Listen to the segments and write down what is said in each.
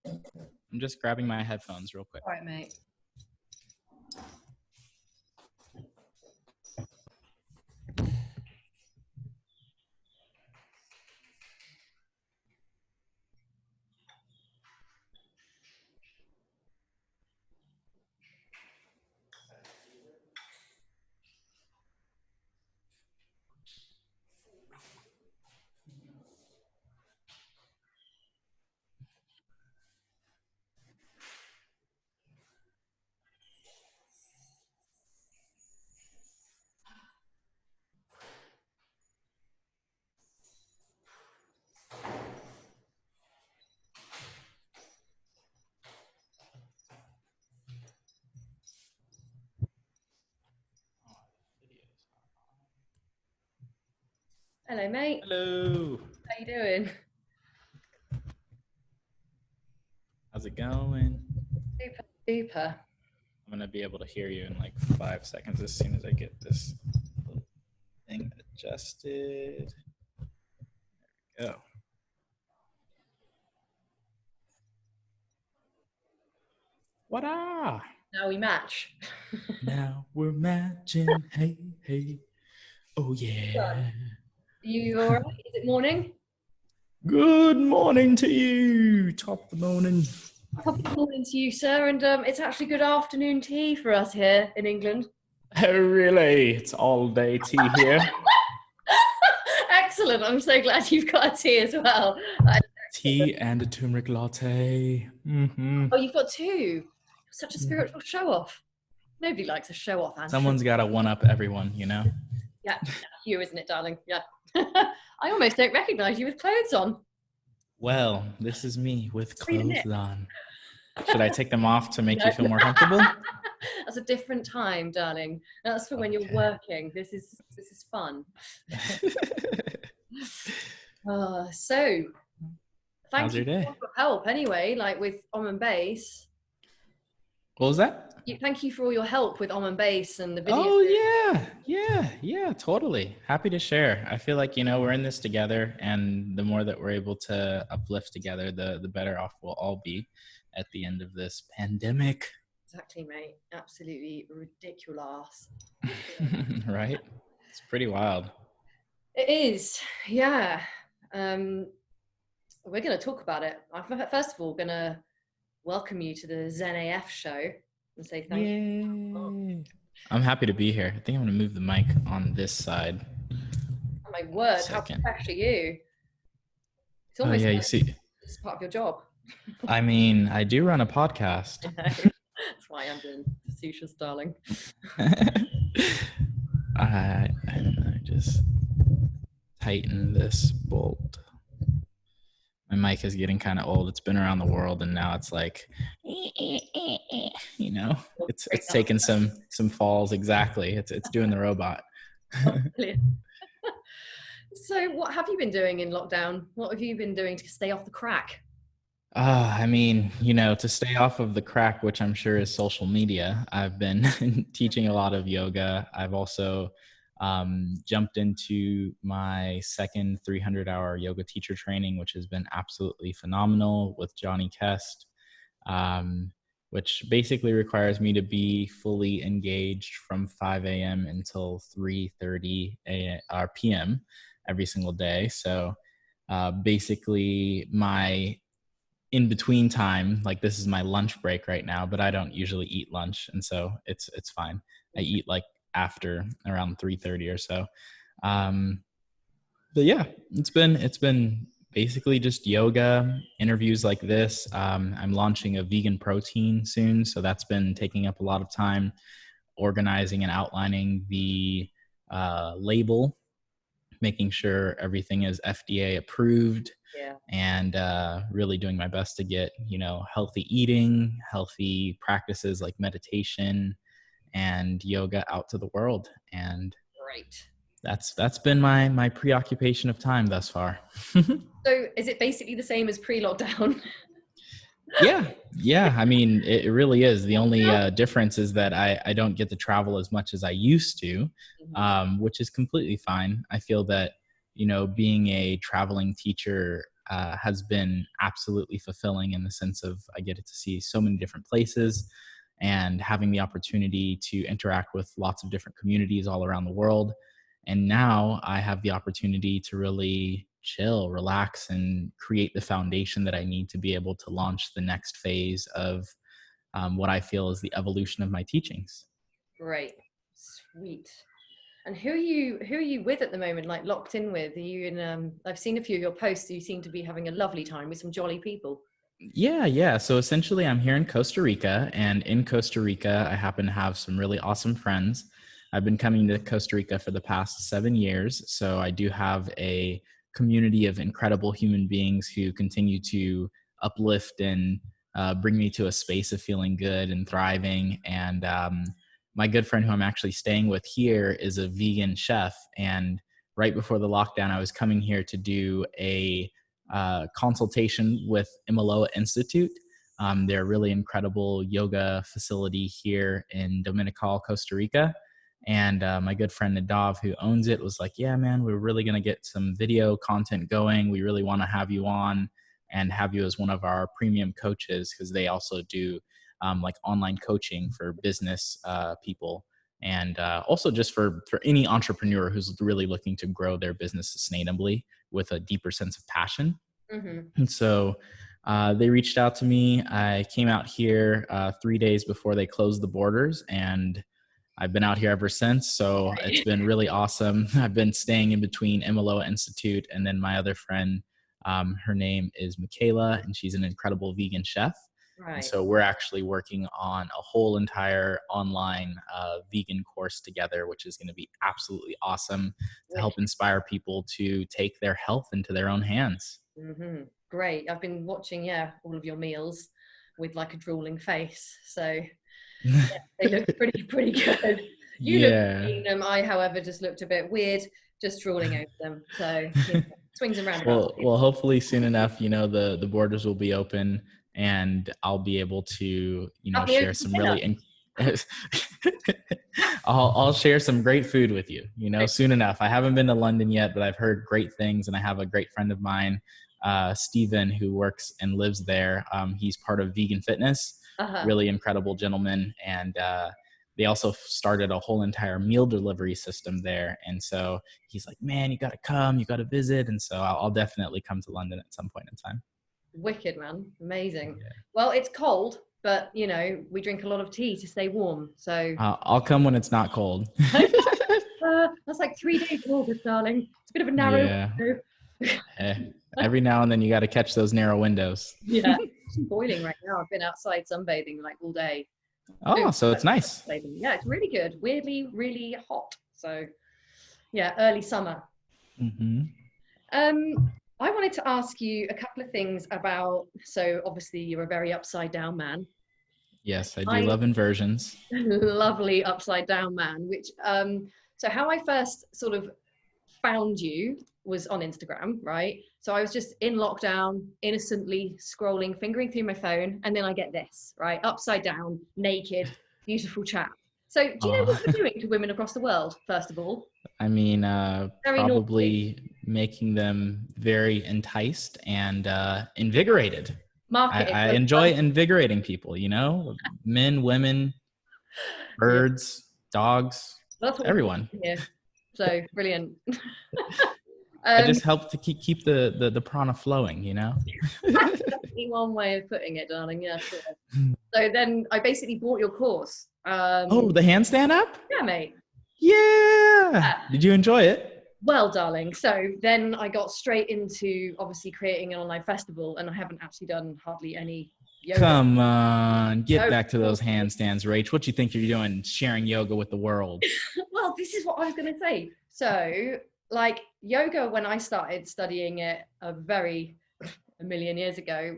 I'm just grabbing my headphones real quick. All right, mate. Hello, mate. Hello. How you doing? How's it going? Super, super. I'm going to be able to hear you in like 5 seconds as soon as I get this little thing adjusted. There we go. What-ah? Now we match. Now we're matching. Hey, hey. Oh, yeah. You all right? Is it morning? Good morning to you. Top of the morning. Top of the morning to you, sir. And it's actually good afternoon tea for us here in England. Oh, really? It's all day tea here. Excellent. I'm so glad you've got a tea as well. Tea and a turmeric latte. Mm-hmm. Oh, you've got two. Such a spiritual show-off. Nobody likes a show-off, Andrew. Someone's got to one-up everyone, you know? Yeah, you, isn't it, darling? Yeah. I almost don't recognise you with clothes on. Well, this is me with Read clothes it. on. Should I take them off to make you feel more comfortable? That's a different time, darling. That's for when you're working. This is fun. So, How's your day? for your help anyway, like with Om and Bass. What was that? Thank you for all your help with Om and Bass and the video. Oh, yeah, totally. Happy to share. I feel like, we're in this together, and the more that we're able to uplift together, the better off we'll all be at the end of this pandemic. Exactly, mate. Absolutely ridiculous. Right? It's pretty wild. It is, yeah. We're going to talk about it. I'm first of all going to welcome you to the ZenAF show and say thank you. I'm happy to be here. I think I'm going to move the mic on this side. Oh my word, how fresh are you? It's almost you see, it's part of your job. I mean, I do run a podcast. That's why I'm doing facetious, darling. I don't know, just tighten this bolt. My mic is getting kind of old. It's been around the world, and now it's like, it's taken some falls. Exactly. It's doing the robot. So what have you been doing in lockdown? What have you been doing to stay off the crack? I mean, to stay off of the crack, which I'm sure is social media, I've been teaching a lot of yoga. I've also jumped into my second 300-hour yoga teacher training, which has been absolutely phenomenal with Johnny Kest, which basically requires me to be fully engaged from 5 a.m. until 3:30 p.m. every single day. So basically my in-between time, like this is my lunch break right now, but I don't usually eat lunch, and so it's fine. I eat like after around 3:30 or so. But yeah, it's been basically just yoga, interviews like this. I'm launching a vegan protein soon, so that's been taking up a lot of time, organizing and outlining the label, making sure everything is FDA approved. Yeah. And really doing my best to get, healthy eating, healthy practices like meditation and yoga out to the world. And great. That's been my preoccupation of time thus far. So is it basically the same as pre-lockdown? Yeah. I mean, it really is. The only difference is that I don't get to travel as much as I used to, which is completely fine. I feel that, being a traveling teacher, has been absolutely fulfilling in the sense of I get to see so many different places and having the opportunity to interact with lots of different communities all around the world. And now I have the opportunity to really chill, relax, and create the foundation that I need to be able to launch the next phase of what I feel is the evolution of my teachings. Great. Sweet. And who are you with at the moment, like locked in with? Are you in I've seen a few of your posts, you seem to be having a lovely time with some jolly people. Yeah, yeah. So essentially, I'm here in Costa Rica, and in Costa Rica, I happen to have some really awesome friends. I've been coming to Costa Rica for the past 7 years, so I do have a community of incredible human beings who continue to uplift and bring me to a space of feeling good and thriving. And my good friend, who I'm actually staying with here, is a vegan chef. And right before the lockdown, I was coming here to do a consultation with Imaloa Institute. They're a really incredible yoga facility here in Dominical, Costa Rica. And my good friend Nadav, who owns it, was like, yeah, man, we're really going to get some video content going. We really want to have you on and have you as one of our premium coaches, because they also do like online coaching for business people. And also just for any entrepreneur who's really looking to grow their business sustainably with a deeper sense of passion. Mm-hmm. And so they reached out to me. I came out here 3 days before they closed the borders, and I've been out here ever since. So it's been really awesome. I've been staying in between Imaloa Institute and then my other friend. Her name is Michaela, and she's an incredible vegan chef. And Right. so we're actually working on a whole entire online vegan course together, which is going to be absolutely awesome to help inspire people to take their health into their own hands. Mm-hmm. Great. I've been watching, yeah, all of your meals with like a drooling face. So they look pretty good. You look Yeah. eating them. I, however, just looked a bit weird, just drooling over them. So swings and roundabouts. Well, hopefully soon enough, the borders will be open, and I'll be able to, Have me over share for some dinner. really. I'll share some great food with you, soon enough. I haven't been to London yet, but I've heard great things, and I have a great friend of mine, Steven, who works and lives there. He's part of Vegan Fitness, Uh-huh. really incredible gentleman, and they also started a whole entire meal delivery system there. And so he's like, man, you got to come, you got to visit. And so I'll definitely come to London at some point in time. Wicked, man. Amazing. Yeah. Well, it's cold, but we drink a lot of tea to stay warm. So I'll come when it's not cold. that's like 3 days in August, darling. It's a bit of a narrow Yeah. window. Every now and then you got to catch those narrow windows. Yeah. It's boiling right now. I've been outside sunbathing like all day. Oh, so it's nice. Yeah, it's really good. Weirdly, really hot. So yeah, early summer. Mm-hmm. I wanted to ask you a couple of things about, so obviously you're a very upside down man. Yes, I do love inversions. Lovely upside down man, which so how I first sort of found you was on Instagram, right? So I was just in lockdown, innocently scrolling, fingering through my phone, and then I get this, right? Upside down, naked, beautiful chap. So do you know what you're doing to women across the world, first of all? I mean, Very probably naughty. making them very enticed and invigorated. Marketed. I enjoy invigorating people, men, women, Yeah, birds, dogs, that's what we're everyone. doing here. So brilliant. I just help to keep the prana flowing, That's definitely one way of putting it, darling. Yeah, sure. So then I basically bought your course. Oh, the handstand app? Yeah, mate. Yeah. Did you enjoy it? Well, darling. So then I got straight into obviously creating an online festival, and I haven't actually done hardly any yoga. Come on, get No. back to those handstands, Rach. What you think you're doing, sharing yoga with the world? Well, this is what I was going to say. So, like yoga, when I started studying it a million years ago,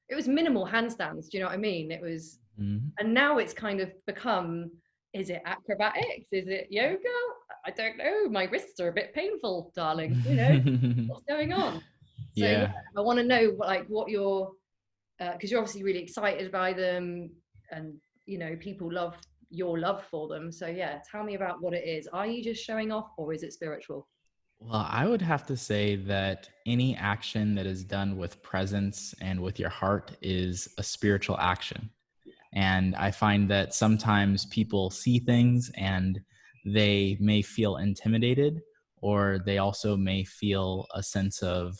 it was minimal handstands. Do you know what I mean? It was, and now it's kind of become. Is it acrobatics? Is it yoga? I don't know. My wrists are a bit painful, darling. What's going on? So Yeah. I want to know what your, because you're obviously really excited by them, and people love your love for them. So yeah, tell me about what it is. Are you just showing off, or is it spiritual? Well, I would have to say that any action that is done with presence and with your heart is a spiritual action. And I find that sometimes people see things and they may feel intimidated, or they also may feel a sense of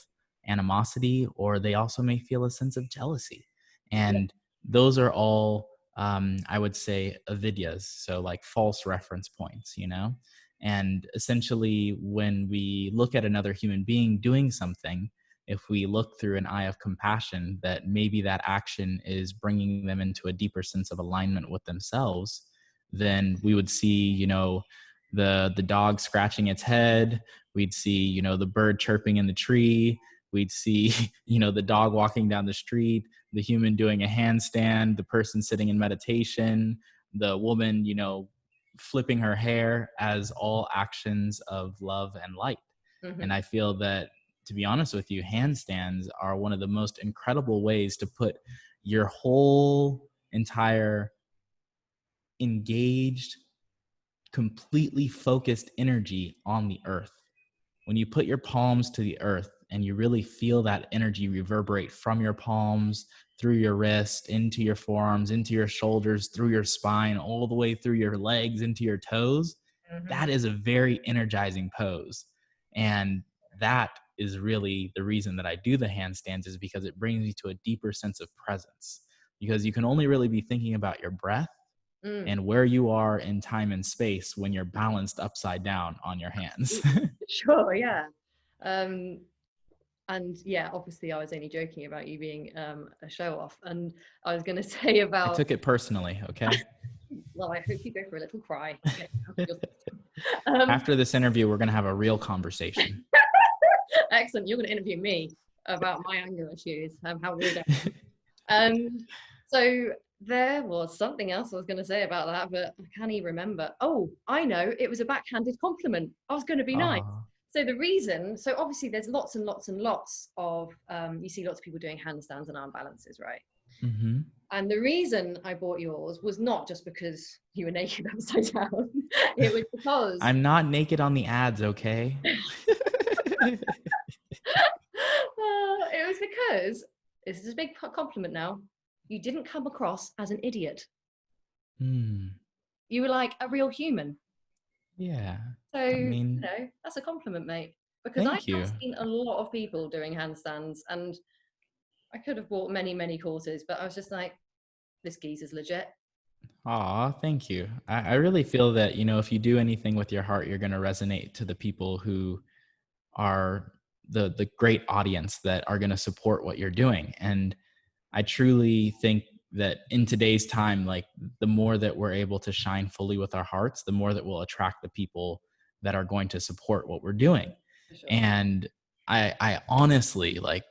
animosity, or they also may feel a sense of jealousy. Yeah. And those are all, I would say, avidyas. So, like false reference points, you know? And essentially, when we look at another human being doing something, if we look through an eye of compassion, that maybe that action is bringing them into a deeper sense of alignment with themselves, then we would see, the dog scratching its head. We'd see, the bird chirping in the tree. We'd see, the dog walking down the street, the human doing a handstand, the person sitting in meditation, the woman, flipping her hair, as all actions of love and light. And Hmm. I feel that, to be honest with you, handstands are one of the most incredible ways to put your whole entire engaged, completely focused energy on the earth. When you put your palms to the earth and you really feel that energy reverberate from your palms, through your wrist, into your forearms, into your shoulders, through your spine, all the way through your legs, into your toes, Hmm. that is a very energizing pose. And that is really the reason that I do the handstands, is because it brings me to a deeper sense of presence. Because you can only really be thinking about your breath Mm. and where you are in time and space when you're balanced upside down on your hands. Sure, yeah. Um, and yeah, obviously, I was only joking about you being a show off. And I was going to say I about, took it personally, okay? well, I hope you go for a little cry. Get it out of your system. Um, After this interview, we're going to have a real conversation. excellent. You're going to interview me about my anger issues. How rude I am. So there was something else I was going to say about that, but I can't even remember. Oh, I know. It was a backhanded compliment. I was going to be nice. Oh. So the reason, so obviously there's lots and lots and lots of, you see lots of people doing handstands and arm balances, right? Mm-hmm. And the reason I bought yours was not just because you were naked upside down. It was because I'm not naked on the ads, okay? it was because this is a big compliment now. You didn't come across as an idiot. Hmm. You were like a real human. Yeah. So, I mean, that's a compliment, mate. Because I thank have you. seen a lot of people doing handstands, and I could have bought many, many courses, but I was just like, this geezer's legit. Aw, thank you. I really feel that, if you do anything with your heart, you're going to resonate to the people who are the great audience that are going to support what you're doing. And I truly think that in today's time, like, the more that we're able to shine fully with our hearts, the more that we'll attract the people that are going to support what we're doing. For sure. And I honestly, like,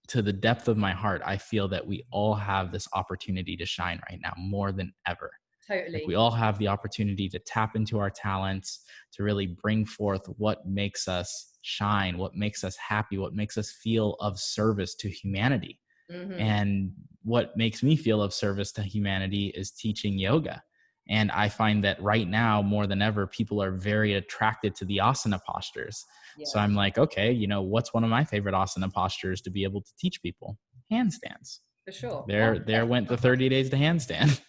to the depth of my heart, I feel that we all have this opportunity to shine right now more than ever. Like, we Totally. all have the opportunity to tap into our talents, to really bring forth what makes us shine, what makes us happy, what makes us feel of service to humanity. Hmm. And what makes me feel of service to humanity is teaching yoga. And I find that right now, more than ever, people are very attracted to the asana postures. So Yeah, I'm like, okay, what's one of my favorite asana postures to be able to teach people? Handstands. for sure. Well, There went the 30 days to handstand.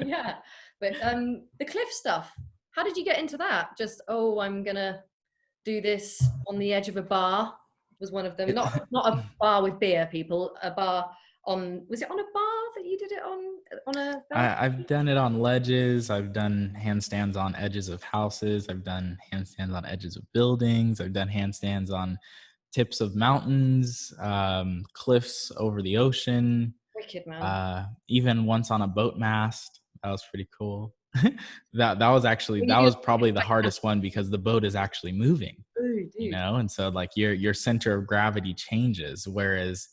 yeah. But the cliff stuff, how did you get into that? Just, oh, I'm gonna do this on the edge of a bar was one of them. It, Not a bar with beer, people. A bar on, was it on a bar that you did it on a I've balcony? done it on ledges. I've done handstands on edges of houses. I've done handstands on edges of buildings. I've done handstands on tips of mountains, cliffs over the ocean, Wicked, man. even once on a boat mast. That was pretty cool. When you That do was it, probably the like, hardest one, because the boat is actually moving, oh, dude. and so, like, your center of gravity changes. Whereas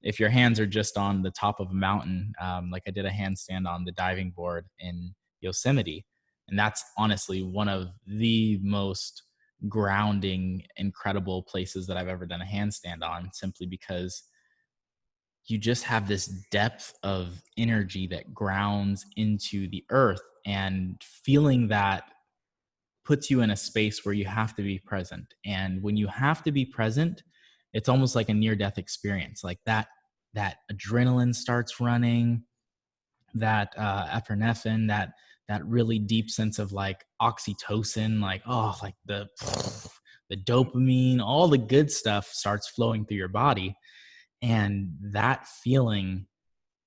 if your hands are just on the top of a mountain, like I did a handstand on the diving board in Yosemite, and that's honestly one of the most grounding, incredible places that I've ever done a handstand on, simply because you just have this depth of energy that grounds into the earth, and feeling that puts you in a space where you have to be present. And when you have to be present, it's almost like a near-death experience. Like that adrenaline starts running, that epinephrine, that really deep sense of like oxytocin, like, oh, like the dopamine, all the good stuff starts flowing through your body. And that feeling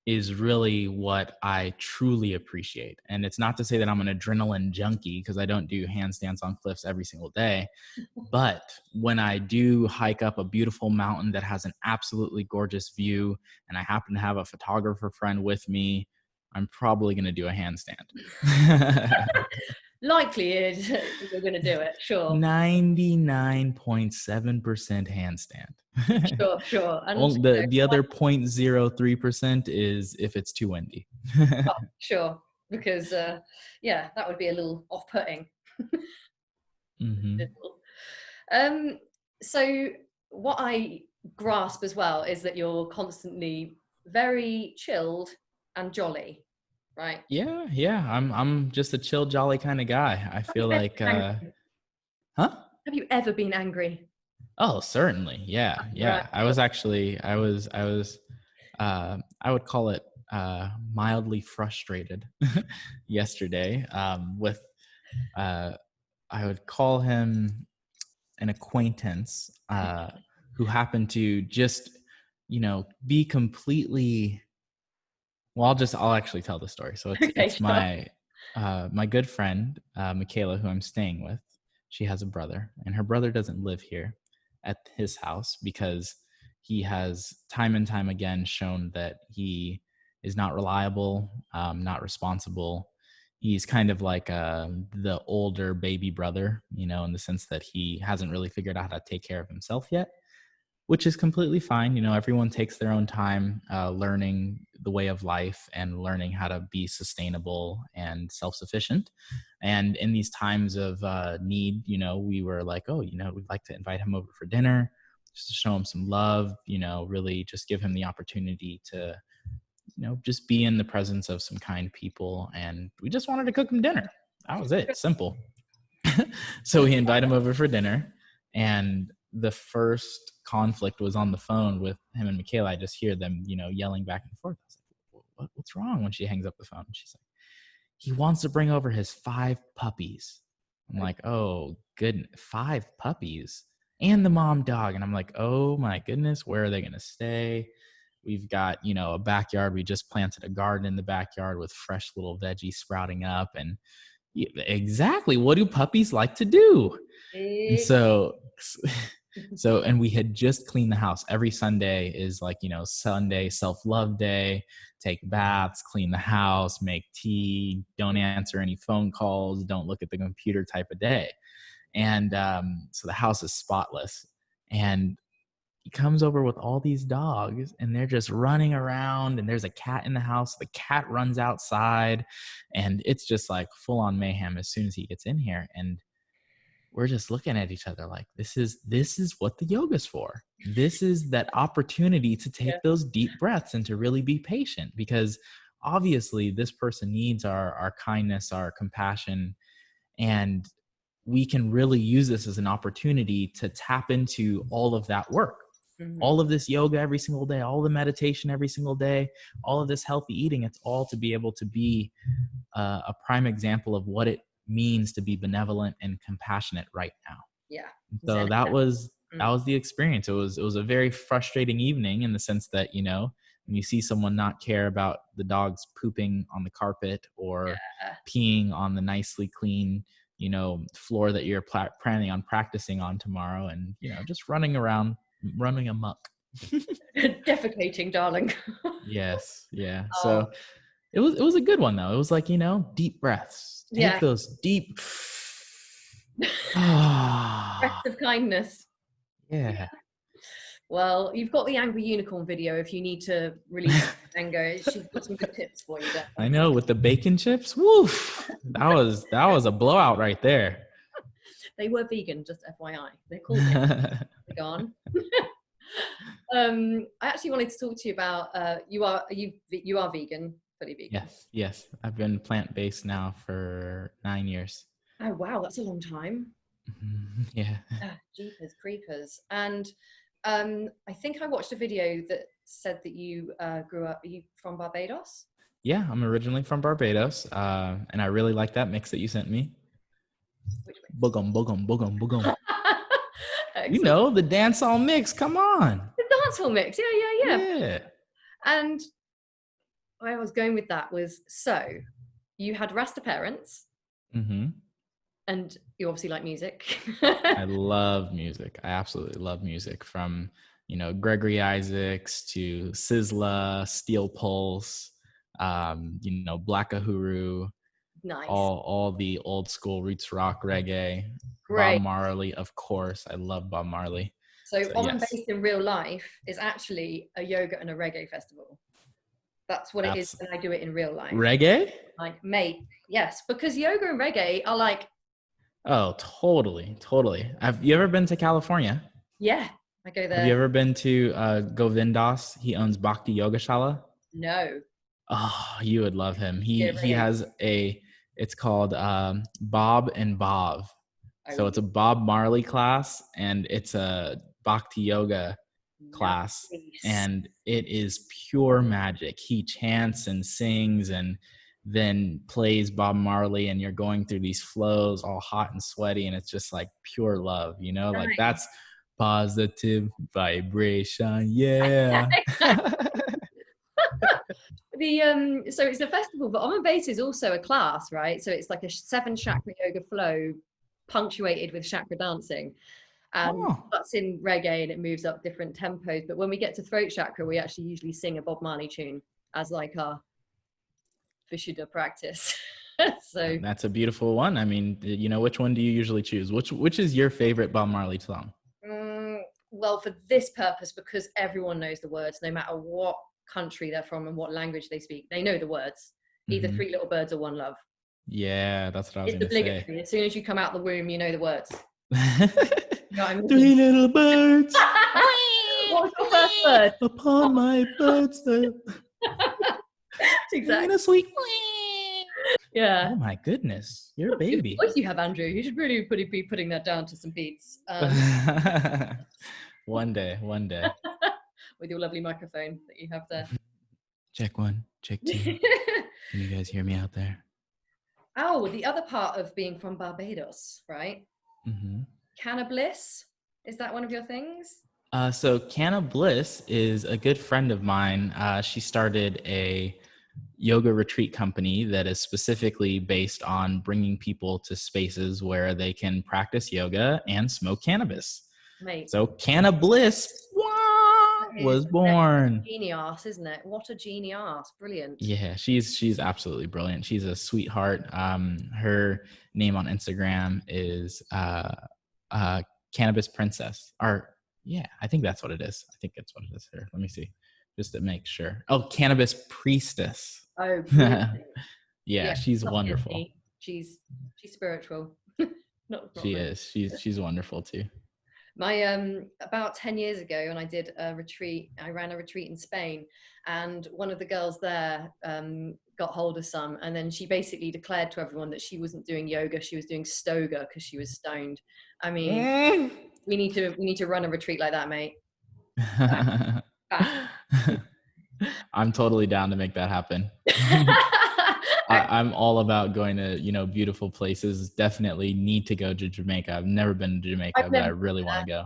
is really what I truly appreciate. And it's not to say that I'm an adrenaline junkie, because I don't do handstands on cliffs every single day. But when I do hike up a beautiful mountain that has an absolutely gorgeous view, and I happen to have a photographer friend with me, I'm probably going to do a handstand. Likely you're going to do it, sure. 99.7% handstand. Sure. And The other 0.03% is if it's too windy. oh, sure, because yeah, that would be a little off-putting. Mm-hmm. Um, so what I grasp as well is that you're constantly very chilled and jolly, right? Yeah. I'm just a chill, jolly kind of guy. I Have feel you ever like, been angry? huh? Have you ever been angry? Oh, certainly. Yeah. Right. I was actually, I would call it mildly frustrated yesterday with, uh, I would call him an acquaintance who happened to just, be completely. Well, I'll actually tell the story. So Okay, it's sure. my good friend Michaela, who I'm staying with. She has a brother, and her brother doesn't live here at his house because he has time and time again shown that he is not reliable, not responsible. He's kind of like the older baby brother, in the sense that he hasn't really figured out how to take care of himself yet, which is completely fine. Everyone takes their own time learning the way of life and learning how to be sustainable and self-sufficient. And in these times of need, we were like, oh, we'd like to invite him over for dinner, just to show him some love, really just give him the opportunity to, just be in the presence of some kind people. And we just wanted to cook him dinner. That was it. Simple. So we invite him over for dinner, and the first conflict was on the phone with him and Michaela. I just hear them, yelling back and forth. I was like, what's wrong? When she hangs up the phone, she's like, he wants to bring over his 5 puppies. I'm like, oh, goodness, 5 puppies and the mom dog. And I'm like, oh my goodness, where are they going to stay? We've got, a backyard. We just planted a garden in the backyard with fresh little veggies sprouting up. And exactly, what do puppies like to do? And and we had just cleaned the house. Every Sunday is like, Sunday self-love day. Take baths, clean the house, make tea, don't answer any phone calls, don't look at the computer type of day. And so the house is spotless. And he comes over with all these dogs, and they're just running around, and there's a cat in the house. The cat runs outside, and it's just like full on mayhem as soon as he gets in here. And we're just looking at each other like, this is what the yoga's for. This is that opportunity to Yeah. take those deep breaths and to really be patient, because obviously this person needs our kindness, our compassion, and we can really use this as an opportunity to tap into all of that work. Mm-hmm. All of this yoga every single day, all the meditation every single day, all of this healthy eating, it's all to be able to be a prime example of what it means to be benevolent and compassionate right now. Yeah. So that was the experience. It was a very frustrating evening, in the sense that, when you see someone not care about the dogs pooping on the carpet or peeing on the nicely clean, floor that you're planning on practicing on tomorrow, and, just running around, running amok. Defecating, darling. Yes. Yeah. Oh, So it was a good one though. It was like, deep breaths. yeah. Take those deep. Breaths of kindness. Yeah. Well, you've got the Angry Unicorn video if you need to release anger. She's got some good tips for you, I definitely. know, with the bacon chips. Woof. That was a blowout right there. They were vegan, just FYI. They're called vegan. I actually wanted to talk to you about you are vegan, fully vegan. Yes. I've been plant-based now for 9 years. Oh, wow, that's a long time. Yeah. Jeepers creepers. And I think I watched a video that said that you grew up, are you from Barbados? Yeah, I'm originally from Barbados, and I really like that mix that you sent me. Which Boogum, boogum, boogum, boogum. You Excellent. know, the dancehall mix. Come on. The dancehall mix. Yeah, yeah, yeah. Yeah. And where I was going with that was, so you had Rasta parents Mm-hmm. and you obviously like music. I love music. I absolutely love music, from, Gregory Isaacs to Sizzla, Steel Pulse, Black Uhuru, Nice. all the old school roots rock reggae. Bob Great. Marley, of course. I love Bob Marley. So So Bomb and yes, Bass in real life is actually a yoga and a reggae festival. That's what it is, that's and I do it in real life. reggae. Like, mate, yes, because yoga and reggae are like, Oh, totally, totally. Have you ever been to California? yeah, I go Have you there. ever been to Govindas? He owns Bhakti Yogashala. No. Oh, you would love him. Yeah, He reggae. has it's called Bob and Bob. So Oh, it's a Bob Marley class, and it's a Bhakti Yoga class, nice. and it is pure magic. He chants and sings and then plays Bob Marley, and you're going through these flows all hot and sweaty, and it's just like pure love, like Nice. that's positive vibration. Yeah. The so it's a festival, but on base is also a class, right? So it's like a 7 chakra yoga flow punctuated with chakra dancing. And Oh, that's in reggae and it moves up different tempos. But when we get to throat chakra, we actually usually sing a Bob Marley tune as like our Vishuddha practice. So that's a beautiful one. I mean, which one do you usually choose? Which is your favorite Bob Marley song? well, for this purpose, because everyone knows the words, no matter what country they're from and what language they speak, they know the words. Either Mm-hmm. Three Little Birds or One Love. Yeah, that's what I was It's gonna say. obligatory. As soon as you come out the womb, you know the words. You know what I mean? Three little birds What was your first word? upon my bedstead, singing Exactly. a sweet. Yeah. Oh my goodness, you're a What a beautiful baby. voice you have, Andrew. You should really be putting that down to some beats. One day, one day. With your lovely microphone that you have there. Check one, check two. Can you guys hear me out there? Oh, the other part of being from Barbados, right? Mm-hmm. Cannabis. Is that one of your things? So Canna Bliss is a good friend of mine. She started a yoga retreat company that is specifically based on bringing people to spaces where they can practice yoga and smoke cannabis. Mate, So Canna Bliss that is was born. genius, isn't it? What a genius. Brilliant. Yeah, she's absolutely brilliant. She's a sweetheart. Her name on Instagram is Cannabis Princess. Or yeah, I think that's what it is. I think that's what it is here. Let me see, just to make sure. Oh, Cannabis Priestess. Oh, brilliant. Yeah, Yeah, she's not wonderful. Disney. She's spiritual. Not She really. is. She's wonderful too. My about 10 years ago when I did a retreat, I ran a retreat in Spain, and one of the girls there got hold of some, and then she basically declared to everyone that she wasn't doing yoga, she was doing stoga because she was stoned. I mean, we need to run a retreat like that, mate. Back. I'm totally down to make that happen. I'm all about going to, beautiful places. Definitely need to go to Jamaica. I've never been to Jamaica, I've but I never really want to go.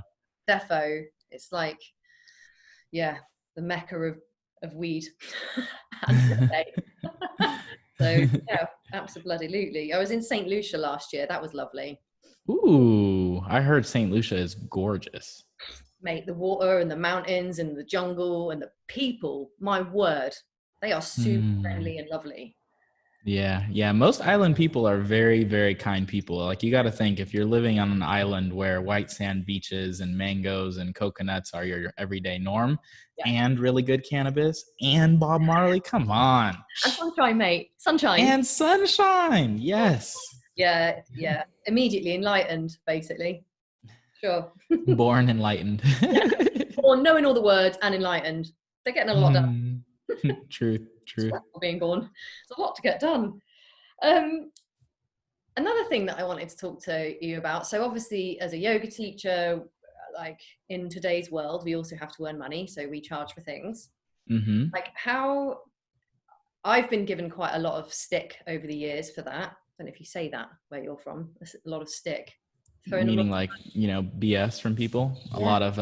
defo. It's like, yeah, the mecca of weed. So yeah, absolutely. I was in St. Lucia last year. That was lovely. Ooh, I heard St. Lucia is gorgeous. Mate, the water and the mountains and the jungle and the people, my word, they are super friendly and lovely. Yeah. Most island people are very, very kind people. Like, you got to think, if you're living on an island where white sand beaches and mangoes and coconuts are your everyday norm, Yeah. and really good cannabis and Bob Marley, come on. And sunshine, mate. Sunshine. And sunshine. Yes. Yeah. Immediately enlightened, basically. Sure. Born enlightened. Or knowing all the words and enlightened. They're getting a lot done. Truth. Being born. It's a lot to get done. Another thing that I wanted to talk to you about. So obviously, as a yoga teacher, like in today's world, we also have to earn money. So we charge for things. Mm-hmm. Like how I've been given quite a lot of stick over the years for that. I don't know if you say that where you're from. There's a lot of stick. Throwing a lot Meaning like, BS from people, a yeah. lot of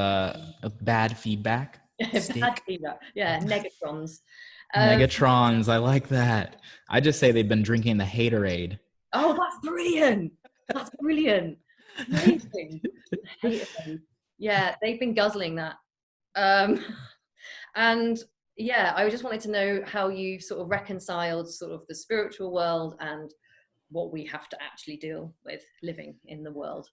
bad feedback, Bad stick. feedback. Yeah, negatrons. Um, Megatrons, I like that. I just say they've been drinking the haterade. oh, that's brilliant. That's brilliant. Amazing. Haterade. Yeah, they've been guzzling that. Um, and yeah, I just wanted to know how you sort of reconciled sort of the spiritual world and what we have to actually deal with living in the world.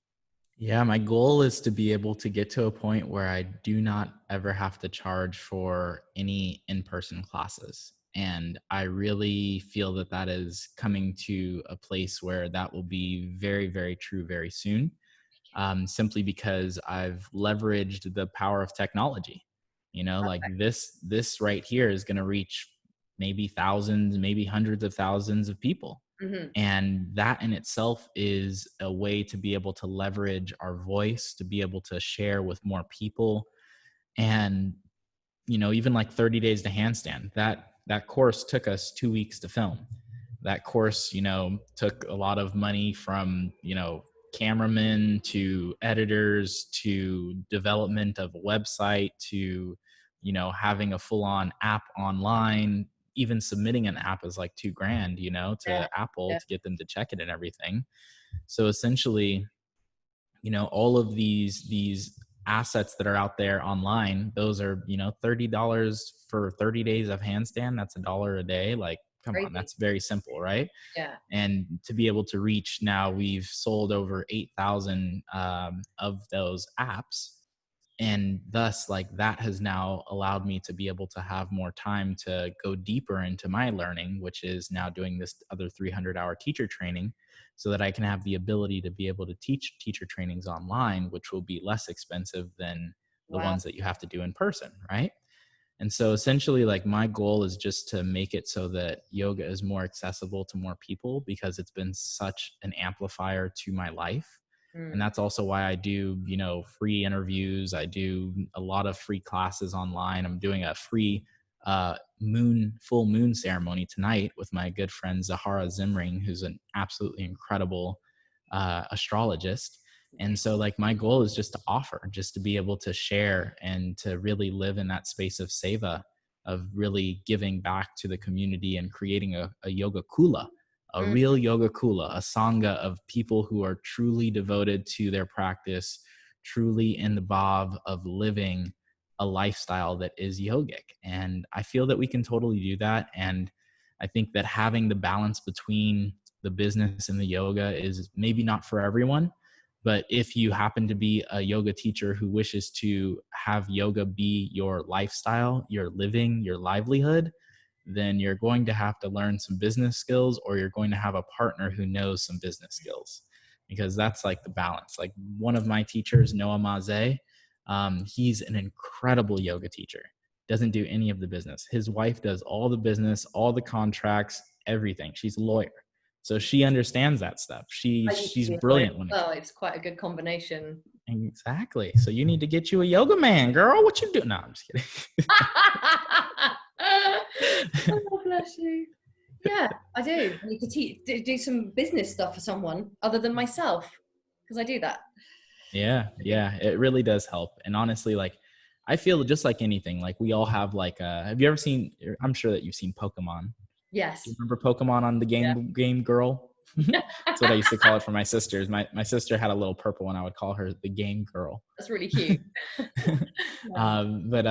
Yeah, my goal is to be able to get to a point where I do not ever have to charge for any in-person classes. And I really feel that that is coming to a place where that will be very, very true very soon, simply because I've leveraged the power of technology. Like this right here is going to reach maybe thousands, maybe hundreds of thousands of people. Mm-hmm. And that in itself is a way to be able to leverage our voice, to be able to share with more people. And, even like 30 days to handstand, that course took us 2 weeks to film. That course, took a lot of money from, cameramen to editors to development of a website to, having a full on app online. Even submitting an app is like $2,000, Yeah, to Apple yeah, to get them to check it and everything. So essentially, all of these assets that are out there online, those are, $30 for 30 days of handstand. That's $1 a day. Like, come on, crazy. that's very simple, right? Yeah, And to be able to reach, now we've sold over 8,000 of those apps. And thus, like, that has now allowed me to be able to have more time to go deeper into my learning, which is now doing this other 300-hour teacher training, so that I can have the ability to be able to teach teacher trainings online, which will be less expensive than the wow. ones that you have to do in person, right? And so essentially, like, my goal is just to make it so that yoga is more accessible to more people, because it's been such an amplifier to my life. And Mm. that's also why I do, free interviews. I do a lot of free classes online. I'm doing a free full moon ceremony tonight with my good friend Zahara Zimring, who's an absolutely incredible astrologist. And so, like, my goal is just to offer, just to be able to share and to really live in that space of seva, of really giving back to the community and creating a yoga kula, a Mm. real yoga kula, a sangha of people who are truly devoted to their practice, truly in the bhav of living a lifestyle that is yogic. And I feel that we can totally do that. And I think that having the balance between the business and the yoga is maybe not for everyone. But if you happen to be a yoga teacher who wishes to have yoga be your lifestyle, your living, your livelihood, then you're going to have to learn some business skills, or you're going to have a partner who knows some business skills, because that's like the balance. Like, one of my teachers, Noah Maze, he's an incredible yoga teacher, doesn't do any of the business. His wife does all the business, all the contracts, everything. She's a lawyer. So she understands that stuff. I used to She's be a lawyer brilliant when as it well. It's quite a good combination. exactly. So you need to get you a yoga man, girl. What you do? No, I'm just kidding. Oh, bless you. Yeah, I do. I need to do some business stuff for someone other than myself, because I do that. Yeah, yeah, it really does help. And honestly, like, I feel just like anything, like, we all have like have you ever seen, I'm sure that you've seen Pokemon. Do you Yes. remember Pokemon on the Game Girl? Yeah. That's what I used to call it for my sisters. My sister had a little purple one. I would call her the Game Girl. That's really cute. Yeah. But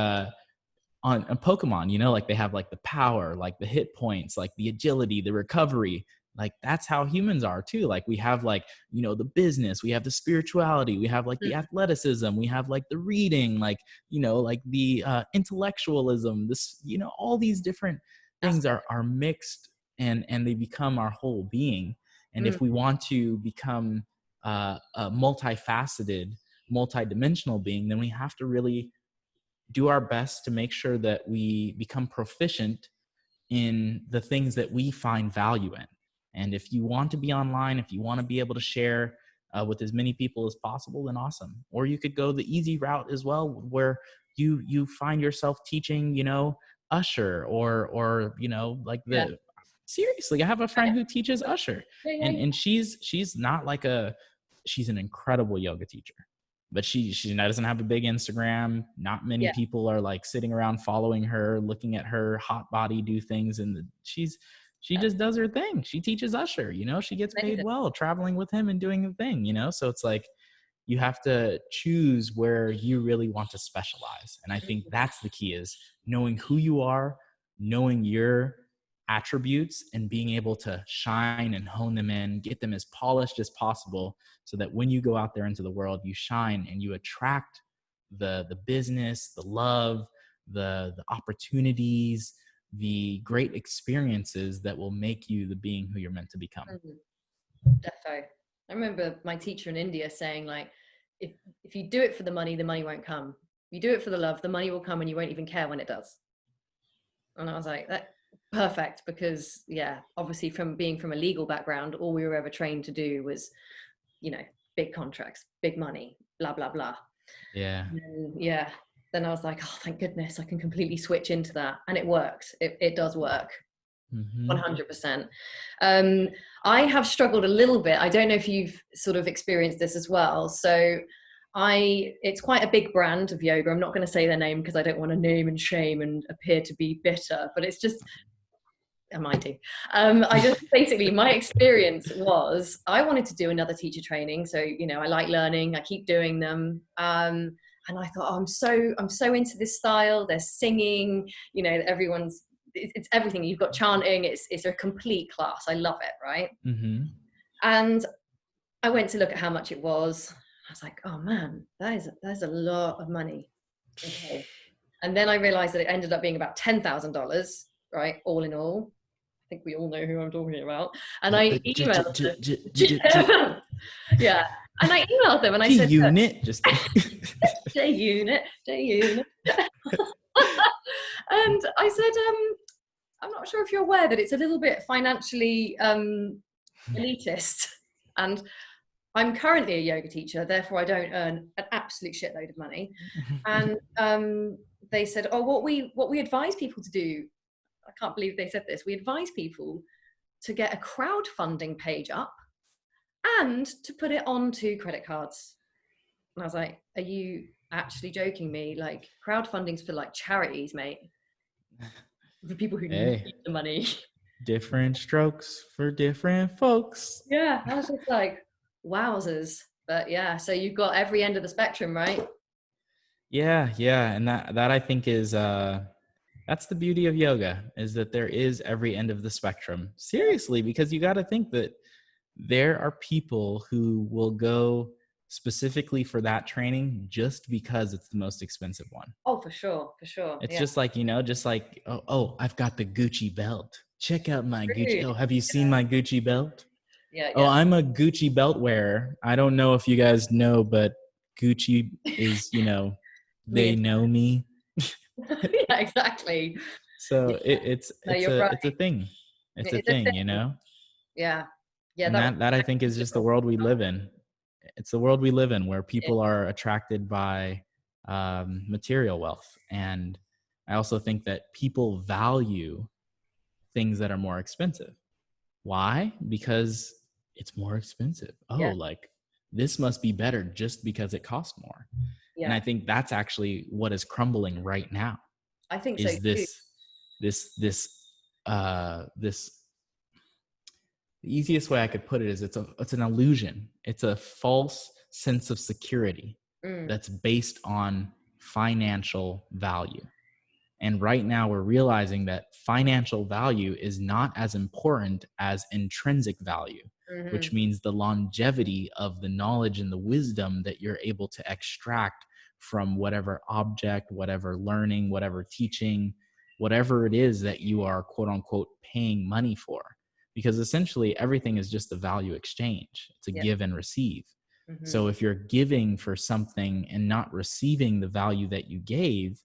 on Pokemon, like, they have like the power, like the hit points, like the agility, the recovery. Like, that's how humans are too. Like, we have like, the business, we have the spirituality, we have like the Mm. athleticism, we have like the reading, like, like the intellectualism, this, all these different things Aspect. are mixed, and they become our whole being. And Mm. if we want to become a multifaceted, multidimensional being, then we have to really do our best to make sure that we become proficient in the things that we find value in. And if you want to be online, if you want to be able to share with as many people as possible, then awesome. Or you could go the easy route as well, where you find yourself teaching, usher, or like Yeah. seriously, I have a friend who teaches usher, Yeah, yeah, and she's not like she's an incredible yoga teacher, but she doesn't have a big Instagram. Not many yeah. people are like sitting around following her, looking at her hot body do things, and she Yeah. just does her thing. She teaches usher, she gets paid Amazing. well traveling with him and doing the thing, so it's like you have to choose where you really want to specialize. And I think that's the key, is knowing who you are, knowing your attributes, and being able to shine and hone them in, get them as polished as possible, so that when you go out there into the world, you shine and you attract the business, the love, the opportunities, the great experiences that will make you the being who you're meant to become. Defo. I remember my teacher in India saying, like, if you do it for the money won't come. If you do it for the love, the money will come, and you won't even care when it does. And I was like, that perfect, because yeah, obviously from being from a legal background, all we were ever trained to do was, big contracts, big money, blah blah blah. Yeah. And yeah. Then I was like, oh, thank goodness, I can completely switch into that, and it works. It does work. 100%. I have struggled a little bit. I don't know if you've sort of experienced this as well. So it's quite a big brand of yoga. I'm not going to say their name because I don't want to name and shame and appear to be bitter, but it's just, I might do. I just basically, my experience was I wanted to do another teacher training. So, I like learning, I keep doing them. And I thought, oh, I'm so into this style. They're singing, everyone's, it's everything. You've got chanting. It's a complete class. I love it. Right. And I went to look at how much it was. I was like, oh man, that's a lot of money. Okay. And then I realized that it ended up being about $10,000, right? All in all. I think we all know who I'm talking about. And I emailed them. Yeah. And I emailed them and I said, G-Unit. Just kidding. J-Unit. And I said, I'm not sure if you're aware that it's a little bit financially elitist. And I'm currently a yoga teacher, therefore I don't earn an absolute shitload of money. And they said, oh, what we advise people to do, I can't believe they said this, we advise people to get a crowdfunding page up and to put it onto credit cards. And I was like, are you actually joking me? Like, crowdfunding's for like charities, mate. For people who need the money. Different strokes for different folks. Yeah, I was just like, wowzers. But yeah, so you've got every end of the spectrum, right? Yeah, and that I think is that's the beauty of yoga, is that there is every end of the spectrum. Seriously, because you got to think that there are people who will go specifically for that training just because it's the most expensive one. Oh, for sure. It's just like, just like, oh, I've got the Gucci belt. Check out my Gucci. Oh, have you seen my Gucci belt? Yeah. Oh, I'm a Gucci belt wearer. I don't know if you guys know, but Gucci is, they know me. Yeah, exactly. So it's a thing. It's a thing, Yeah. And that I think is just the world we live in. It's the world we live in, where people are attracted by material wealth. And I also think that people value things that are more expensive. Why? Because it's more expensive. Oh, like this must be better just because it costs more. Yeah. And I think that's actually what is crumbling right now. I think is so this, too. this the easiest way I could put it is it's an illusion. It's a false sense of security that's based on financial value. And right now we're realizing that financial value is not as important as intrinsic value, which means the longevity of the knowledge and the wisdom that you're able to extract from whatever object, whatever learning, whatever teaching, whatever it is that you are quote unquote paying money for. Because essentially everything is just a value exchange. It's a give and receive. So if you're giving for something and not receiving the value that you gave,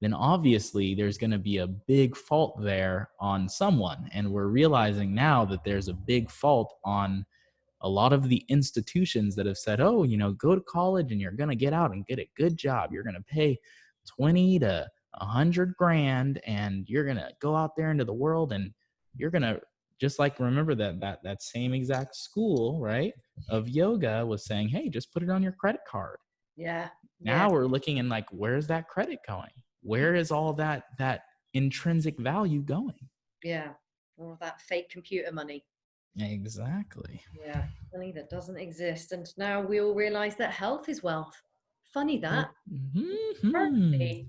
then obviously there's going to be a big fault there on someone. And we're realizing now that there's a big fault on a lot of the institutions that have said, oh, go to college and you're going to get out and get a good job. You're going to pay 20 to 100 grand and you're going to go out there into the world and you're going to just like, remember that same exact school, right, of yoga was saying, hey, just put it on your credit card. Yeah. Now we're looking and like, where's that credit going? Where is all that intrinsic value going? Yeah. All of that fake computer money. Exactly. Yeah. Money that doesn't exist. And now we all realize that health is wealth. Funny that. Mm-hmm.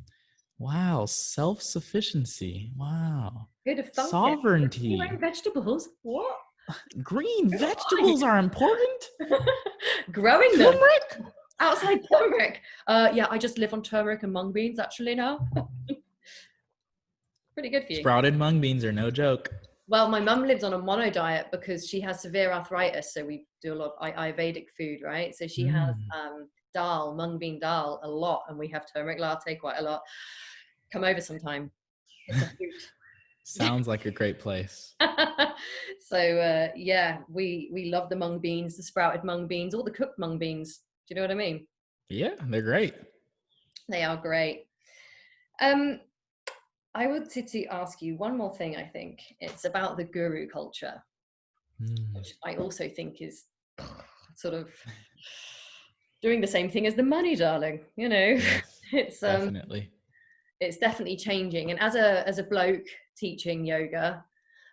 Wow. Self-sufficiency. Wow. Go to function. Sovereignty. Vegetables. What? Green vegetables are important. Growing them. Turmeric? Outside turmeric. Yeah, I just live on turmeric and mung beans actually now. Pretty good for you. Sprouted mung beans are no joke. Well, my mum lives on a mono diet because she has severe arthritis. So we do a lot of Ayurvedic food, right? So she has dal, mung bean dal a lot. And we have turmeric latte quite a lot. Come over sometime. It's a hoot. Sounds like a great place. So yeah, we love the mung beans, the sprouted mung beans, all the cooked mung beans. Do you know what I mean? Yeah, they're great. They are great. I wanted to ask you one more thing, I think. It's about the guru culture, which I also think is sort of doing the same thing as the money, darling. Yes, it's definitely. It's definitely changing. And as a bloke teaching yoga,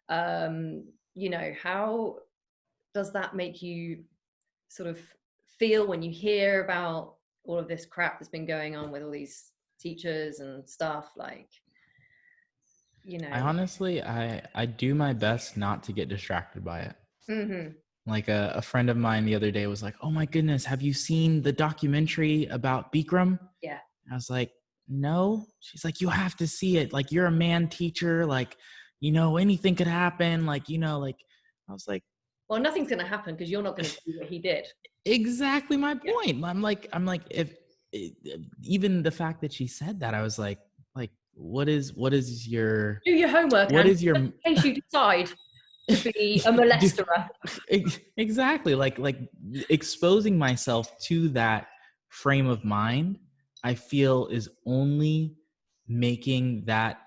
how does that make you sort of feel when you hear about all of this crap that's been going on with all these teachers and stuff? Like, I honestly, I do my best not to get distracted by it. Mm-hmm. Like a friend of mine the other day was like, oh my goodness, have you seen the documentary about Bikram? Yeah. I was like, no. She's like, you have to see it. Like, you're a man teacher. Like, anything could happen. Like, I was like, well, nothing's going to happen because you're not going to do what he did. Exactly my point. Yeah. I'm like, if even the fact that she said that, I was like, what is your, do your homework? What is your, in case you decide to be a molesterer? Exactly. Like exposing myself to that frame of mind, I feel is only making that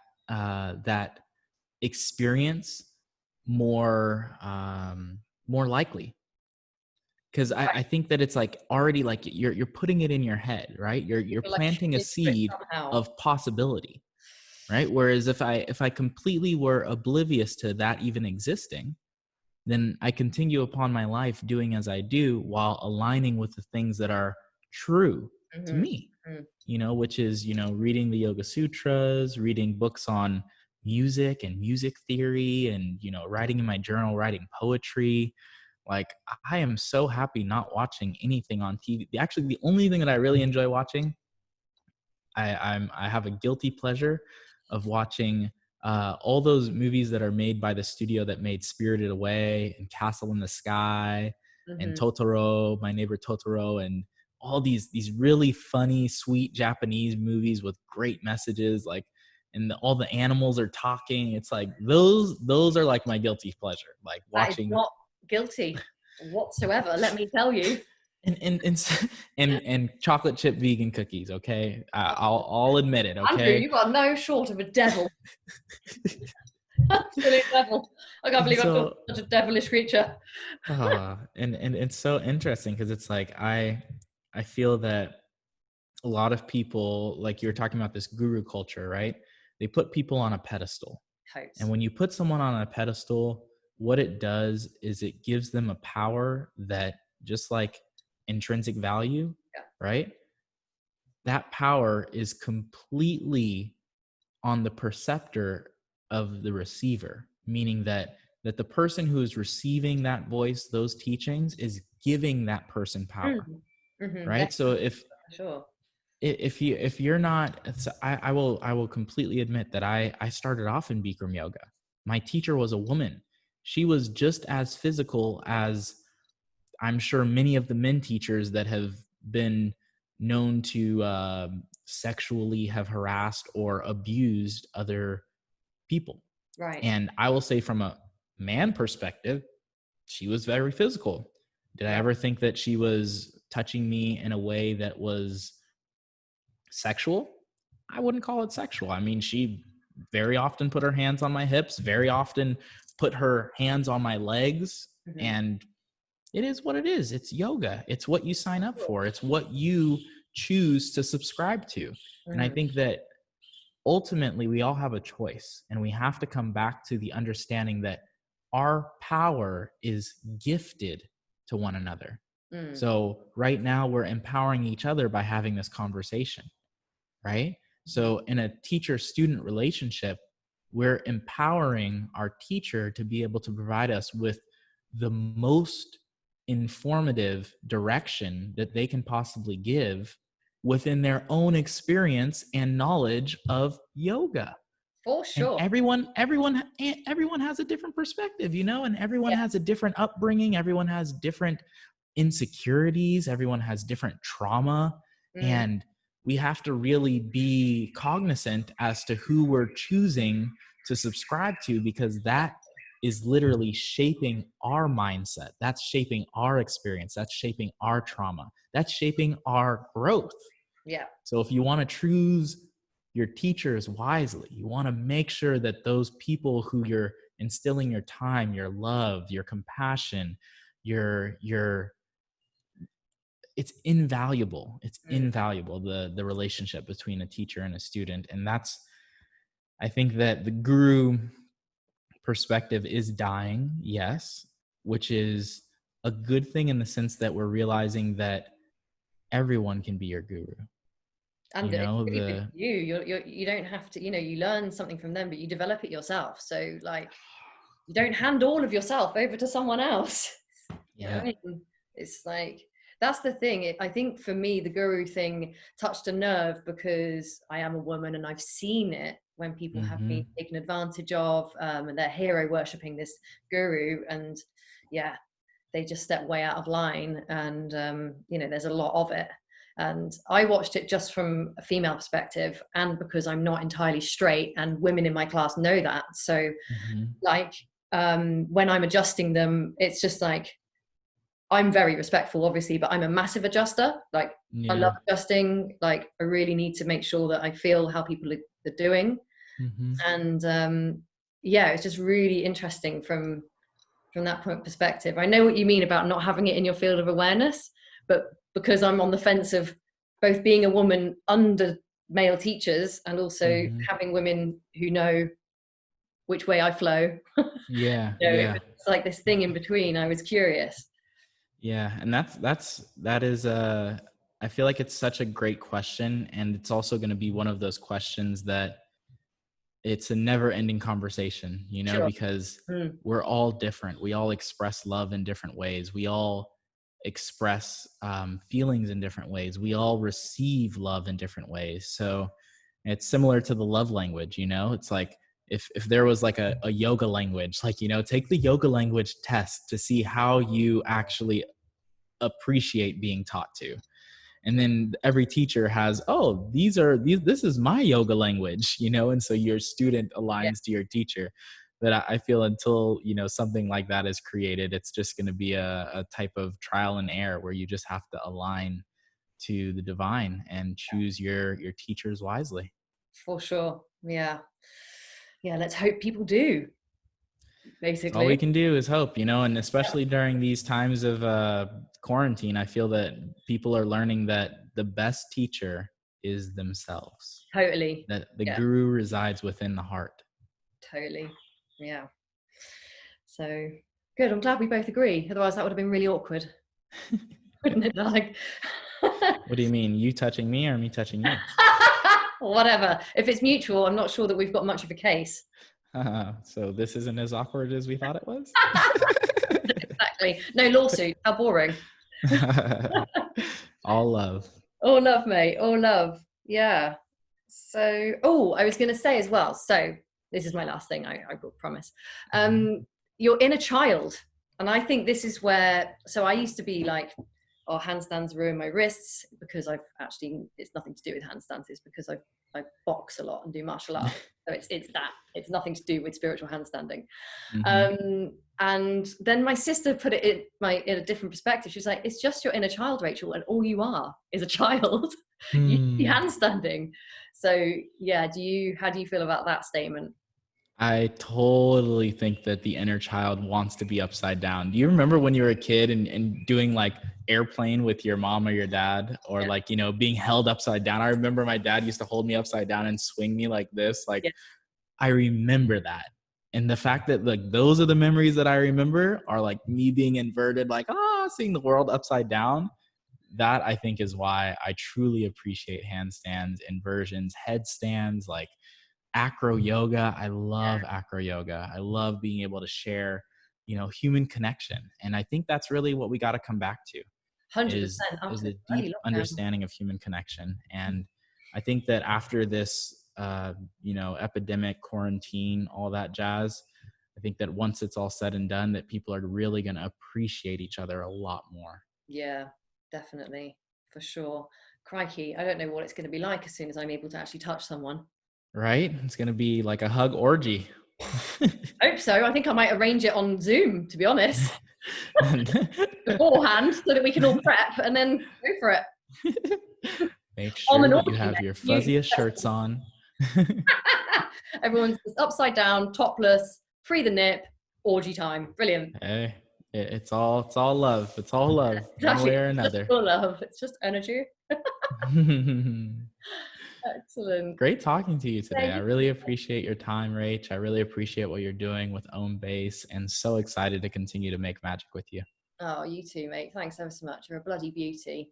experience more likely. Because I think that it's like already like you're putting it in your head, right? You're planting a seed of possibility, right? Whereas if I completely were oblivious to that even existing, then I continue upon my life doing as I do while aligning with the things that are true to me, which is, reading the Yoga Sutras, reading books on music and music theory and, writing in my journal, writing poetry. Like, I am so happy not watching anything on TV. Actually, the only thing that I really enjoy watching, I have a guilty pleasure of watching all those movies that are made by the studio that made Spirited Away and Castle in the Sky and Totoro, My Neighbor Totoro, and all these really funny, sweet Japanese movies with great messages, like, and all the animals are talking. It's like those are like my guilty pleasure, like watching. That is not guilty whatsoever, let me tell you. And chocolate chip vegan cookies, okay? I'll admit it, okay? Andrew, you are no short of a devil. Absolute devil. I can't believe I'm such a devilish creature. And it's so interesting because it's like I feel that a lot of people, like you were talking about this guru culture, right? They put people on a pedestal. And when you put someone on a pedestal, what it does is it gives them a power that, just like intrinsic value, right? That power is completely on the perceptor of the receiver, meaning that the person who is receiving that voice, those teachings, is giving that person power, right? So if you're not, I will completely admit that I started off in Bikram yoga. My teacher was a woman. She was just as physical as I'm sure many of the men teachers that have been known to sexually have harassed or abused other people. Right. And I will say, from a man perspective, she was very physical. Did I Yeah. ever think that she was touching me in a way that was sexual? I wouldn't call it sexual. I mean, she very often put her hands on my hips, very often put her hands on my legs. Mm-hmm. And it is what it is. It's yoga. It's what you sign up for. It's what you choose to subscribe to. And I Mm. think that ultimately we all have a choice, and we have to come back to the understanding that our power is gifted to one another. Mm. So right now we're empowering each other by having this conversation, right? So in a teacher-student relationship, we're empowering our teacher to be able to provide us with the most informative direction that they can possibly give within their own experience and knowledge of yoga. For And sure. everyone has a different perspective, and everyone Yeah. has a different upbringing. Everyone has different insecurities. Everyone has different trauma. Mm. And we have to really be cognizant as to who we're choosing to subscribe to, because that is literally shaping our mindset. That's shaping our experience. That's shaping our trauma. That's shaping our growth. Yeah. So if you want to choose your teachers wisely, you want to make sure that those people who you're instilling your time, your love, your compassion, your it's invaluable. It's Mm. invaluable, the relationship between a teacher and a student. And that's, I think that the guru perspective is dying, yes, which is a good thing in the sense that we're realizing that everyone can be your guru. And You it's know, really good the for you. You don't have to, you learn something from them, but you develop it yourself. So like, you don't hand all of yourself over to someone else. You know what yeah. I mean? It's like, that's the thing. I think for me, the guru thing touched a nerve because I am a woman and I've seen it when people have been Mm-hmm. taken advantage of, and they're hero worshipping this guru. And yeah, they just step way out of line. And, there's a lot of it. And I watched it just from a female perspective, and because I'm not entirely straight, and women in my class know that. So Mm-hmm. like, when I'm adjusting them, it's just like, I'm very respectful, obviously, but I'm a massive adjuster. Like, I love Yeah. adjusting. Like, I really need to make sure that I feel how people are doing. Mm-hmm. And yeah, it's just really interesting from that point perspective. I know what you mean about not having it in your field of awareness, but because I'm on the fence of both being a woman under male teachers and also Mm-hmm. having women who know which way I flow, Yeah. Yeah. it's like this thing in between. I was curious. Yeah. And that is I feel like it's such a great question. And it's also going to be one of those questions that it's a never ending conversation, Sure. because Mm. we're all different. We all express love in different ways. We all express feelings in different ways. We all receive love in different ways. So it's similar to the love language, it's like, if there was like a yoga language, like, take the yoga language test to see how you actually appreciate being taught to. And then every teacher has, oh, this is my yoga language, and so your student Yeah, aligns to your teacher. But I feel until something like that is created, it's just going to be a type of trial and error where you just have to align to the divine and choose your teachers wisely. for sure. Yeah. Yeah. Let's hope people do, It's all we basically. can do is hope, and especially during these times of quarantine, I feel that people are learning that the best teacher is themselves, Totally. that the Yeah. guru resides within the heart. Totally. Yeah. So good. I'm glad we both agree. Otherwise, that would have been really awkward, wouldn't it? Like, What do you mean? You touching me or me touching you? whatever. If it's mutual, I'm not sure that we've got much of a case. So this isn't as awkward as we thought it was? Exactly. No lawsuit. How boring. All love. All love, mate. All love. Yeah. So, oh, I was going to say as well. So, this is my last thing. I will promise. Mhm. Your inner child, and I think this is where. So, I used to be like or handstands ruin my wrists, because it's nothing to do with handstands. It's because I box a lot and do martial arts. So it's nothing to do with spiritual handstanding. And then my sister put it in a different perspective. She was like, it's just your inner child, Rachel, and all you are is a child. You should be handstanding. So yeah, how do you feel about that statement? I totally think that the inner child wants to be upside down. Do you remember when you were a kid and doing like airplane with your mom or your dad, or Yeah. like, being held upside down? I remember my dad used to hold me upside down and swing me like this. Like, Yeah. I remember that. And the fact that like those are the memories that I remember are like me being inverted, like, seeing the world upside down. That I think is why I truly appreciate handstands, inversions, headstands, like acro yoga. I love acro yoga. I love being able to share, human connection. And I think that's really what we got to come back to 100%. is a deep Absolutely. understanding of human connection. And I think that after this, epidemic, quarantine, all that jazz, I think that once it's all said and done, that people are really going to appreciate each other a lot more. Yeah, definitely. For sure. Crikey, I don't know what it's going to be like as soon as I'm able to actually touch someone. Right? It's going to be like a hug orgy. I hope so. I think I might arrange it on Zoom, to be honest, beforehand, so that we can all prep and then go for it. Make sure that you have your You, fuzziest shirts on. everyone's just upside down, topless, free the nip, orgy time. Brilliant. Hey, it's all love. It's all love, It's one actually way or just another. full love. It's just energy. Excellent. Great talking to you today. I Thank really you. appreciate your time, Rach. I really appreciate what you're doing with Own Base, and so excited to continue to make magic with you. Oh, you too, mate. Thanks ever so much. You're a bloody beauty.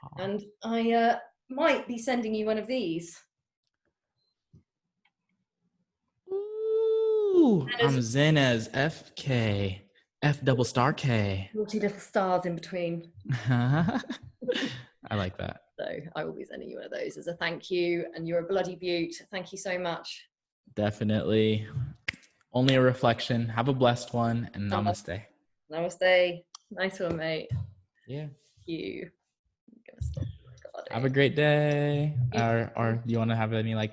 Aw. And I might be sending you one of these. Ooh, I'm Zen as FK. F double star K. 40 little stars in between. I like that. So I will be sending you one of those as a thank you. And you're a bloody beaut. Thank you so much. Definitely. Only a reflection. Have a blessed one, and namaste. Namaste. Nice one, mate. Yeah. Thank you. I'm gonna stop recording. Have a great day. Or do you want to have any like